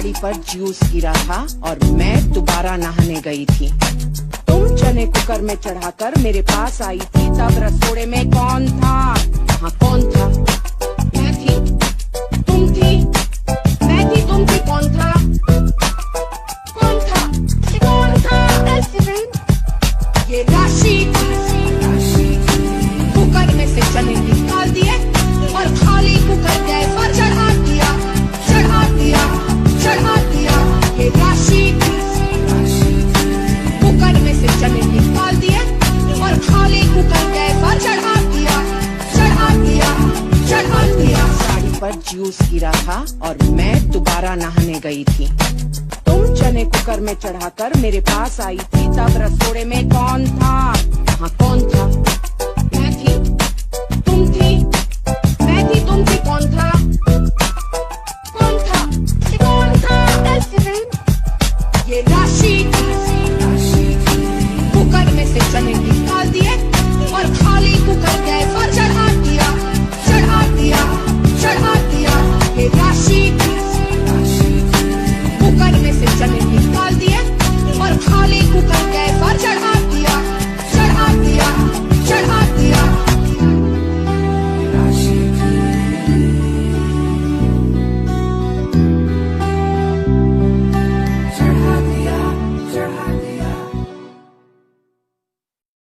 साड़ी पर जूस गिरा था और मैं दोबारा नहाने गई थी। तुम चने कुकर में चढ़ाकर मेरे पास आई थी, तब रसोड़े में कौन था? हाँ कौन था? मैं थी, तुम थी, मैं थी, तुम थी, कौन था? कौन था? कौन था? ये राशि कुकर में से चने निकाल दिए और खाली कुकर गैस पर चढ़ा दिया, चढ़ा दिया, चढ़ा दिया। ये राशि कुकर में से चने निकाल दिए और खाली कुकर गैस पर चढ़ा दिया, चढ़ा दिया, चढ़ा दिया। साड़ी पर जूस गिरा था और मैं दोबारा नहाने गई थी। तुम चने कुकर में चढ़ाकर मेरे पास आई थी, तब रसोड़े में कौन था? हाँ कौन था?